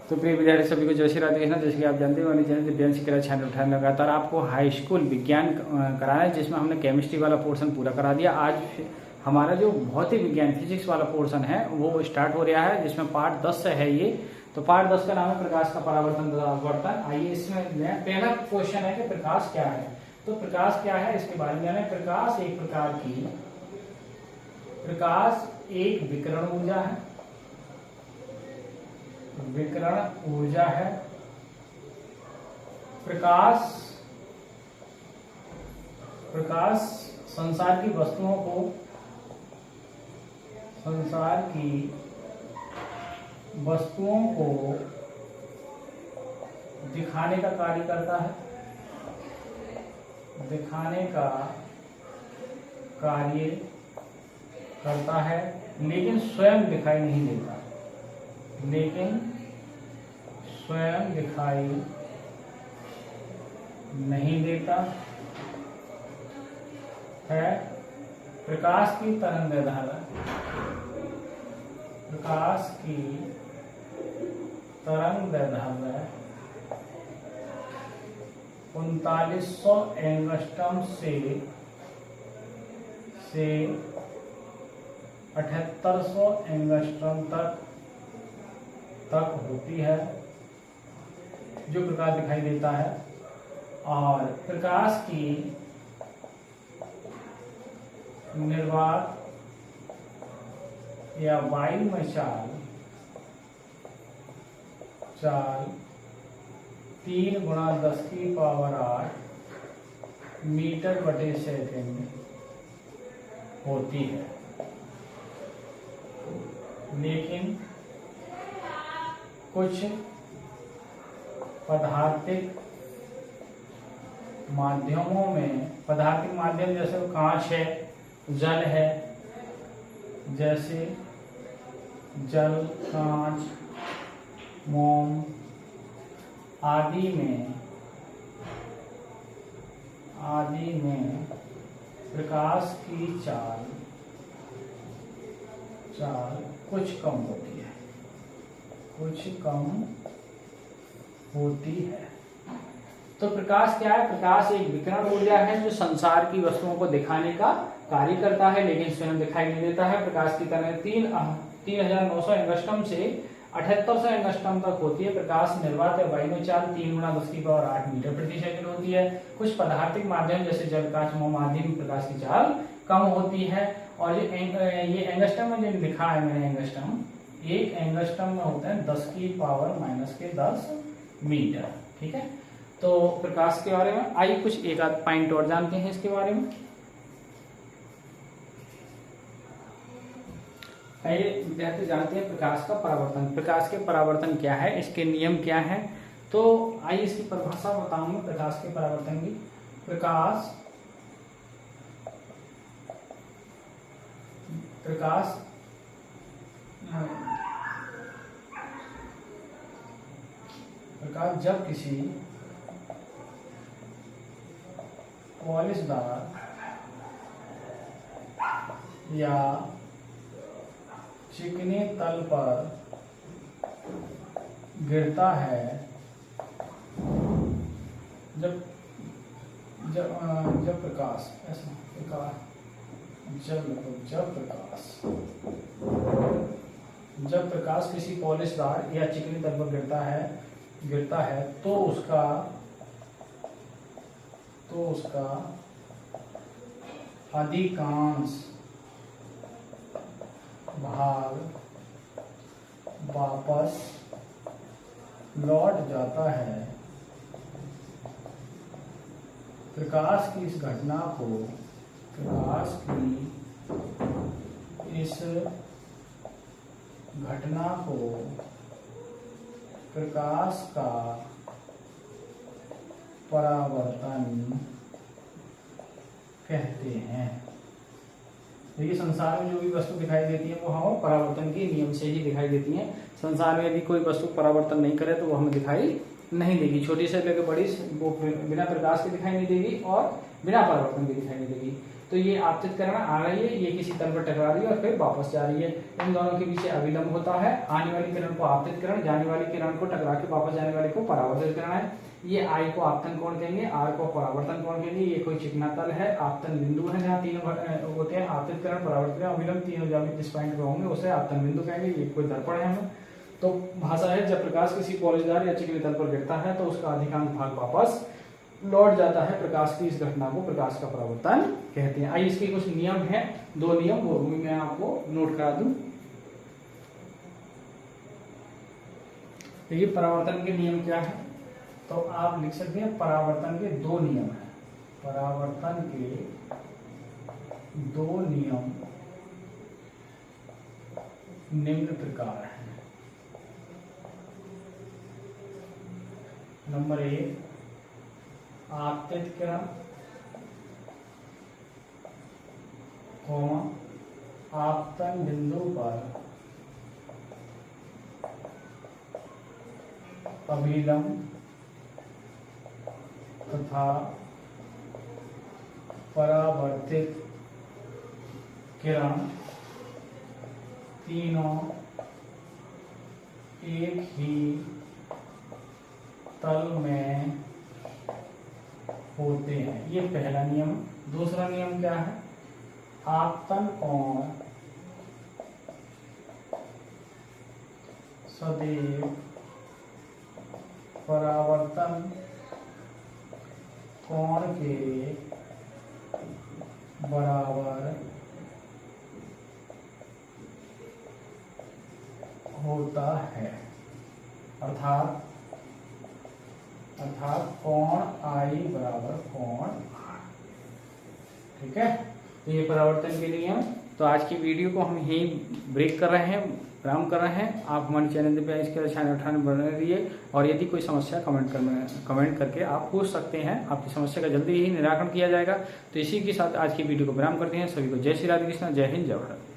तो प्रिय विद्यार्थी सभी को जय श्री राधे कृष्ण। जैसे कि आप जानते हो दिव्यांश शिक्षा चैनल उठाने लगातार आपको हाई स्कूल विज्ञान कराना है, जिसमें हमने केमिस्ट्री वाला पोर्शन पूरा करा दिया। आज हमारा जो भौतिक विज्ञान फिजिक्स वाला पोर्शन है वो स्टार्ट हो रहा है, जिसमें पार्ट 10 से है ये। तो पार्ट 10 का नाम है प्रकाश का परावर्तन तथा अपवर्तन। आइए इसमें पहला क्वेश्चन है कि प्रकाश क्या है। तो प्रकाश क्या है इसके बारे में जाने। प्रकाश एक विकिरण ऊर्जा है, विकिरण ऊर्जा है। प्रकाश संसार की वस्तुओं को दिखाने का कार्य करता है, लेकिन स्वयं दिखाई नहीं देता, है। प्रकाश की तरंगदैर्घ्य 3900 एंगस्ट्रॉम से 7800 एंगस्ट्रॉम तक होती है, जो प्रकाश दिखाई देता है। और प्रकाश की निर्वात या वायु में चाल 3 × 10⁸ मीटर बटे सेकंड होती है, लेकिन कुछ पदार्थिक माध्यम जैसे कांच है, जल है, जैसे जल, कांच, मोम आदि में प्रकाश की चाल कुछ कम होती है। तो प्रकाश क्या है। प्रकाश एक विकिरण ऊर्जा है जो संसार की वस्तुओं को दिखाने का कार्य करता है, लेकिन स्वयं दिखाई नहीं देता है। प्रकाश की तरंगें 3900 एंगस्ट्रॉम से 7800 एंगस्ट्रॉम तक होती है। प्रकाश निर्वात या वायु में चाल 3 × 10⁸ मीटर प्रति सेकंड होती है। कुछ पदार्थिक माध्यम जैसे जल, कांच, मोम आदि में प्रकाश की चाल कम होती है। और ये एंगस्ट्रॉम में जो लिखा है मैंने, एक एंगस्ट्रॉम में होता है 10⁻⁻10 मीटर। ठीक है। तो प्रकाश के बारे में आइए कुछ एक आध पॉइंट और जानते हैं इसके बारे में। आइए विद्यार्थी जानते हैं प्रकाश का परावर्तन। प्रकाश के परावर्तन क्या है, इसके नियम क्या है। तो आइए इसकी परिभाषा बताऊंगा प्रकाश के परावर्तन की। प्रकाश जब किसी पॉलिशदार या चिकने तल पर गिरता है, जब प्रकाश किसी पॉलिशदार या चिकने तल पर गिरता है तो उसका अधिकांश भाग वापस लौट जाता है। प्रकाश की इस घटना को प्रकाश का परावर्तन कहते हैं। देखिए संसार में जो भी वस्तु दिखाई देती है वो हमें परावर्तन के नियम से ही दिखाई देती है। संसार में यदि कोई वस्तु परावर्तन नहीं करे तो वो हमें दिखाई नहीं देगी। छोटी से लेकर बड़ी वो बिना प्रकाश के दिखाई नहीं देगी और बिना परावर्तन के दिखाई नहीं देगी। तो ये आपतित किरण आ रही है, ये किसी तल पर टकरा रही है और फिर वापस जा रही है। इन दोनों के पीछे अभिलंब होता है। आने वाली किरण को आपतित किरण, जाने वाली किरण को टकरा के वापस जाने वाले को परावर्तित किरण है। ये आई को आपतन कोण कहेंगे, आर को परावर्तन कोण कहेंगे। ये कोई चिकना तल है, आपतन बिंदु है जहाँ तीनों होते हैं, आपतित किरण, परावर्तित किरण, अभिलंब, तीनों जब जिस पॉइंट पे होंगे उसे आपतन बिंदु कहेंगे। ये कोई दर्पण है हमें। तो भाषा है, जब प्रकाश किसी पॉलिशदार या चिकने तल पर गिरता है तो उसका अधिकांश भाग वापस लौट जाता है। प्रकाश की इस घटना को प्रकाश का परावर्तन कहते हैं। आइए इसके कुछ नियम हैं, 2 नियम वो भी मैं आपको नोट करा दूं। देखिए परावर्तन के नियम क्या है, तो आप लिख सकते हैं परावर्तन के 2 नियम हैं। परावर्तन के 2 नियम निम्न प्रकार हैं। नंबर 1, आपतित किरण, आपतन बिंदु पर अभिलंब तथा परावर्तित किरण तीनों एक ही तल में होते हैं। ये पहला नियम। दूसरा नियम क्या है, आपतन कोण सदैव परावर्तन कोण के बराबर होता है। अर्थात कोण आई बराबर कोण आर। ठीक है, तो ये परावर्तन के नियम। तो आज की वीडियो को हम यहीं ब्रेक कर रहे हैं, विराम कर रहे हैं। आप हमारे चैनल पे इसके चैनल उठाने बने रहिए और यदि कोई समस्या कमेंट करके आप पूछ सकते हैं, आपकी समस्या का जल्दी ही निराकरण किया जाएगा। तो इसी के साथ आज की वीडियो को विराम करते हैं। सभी को जय श्री राधे कृष्ण, जय हिंद, जय भारत।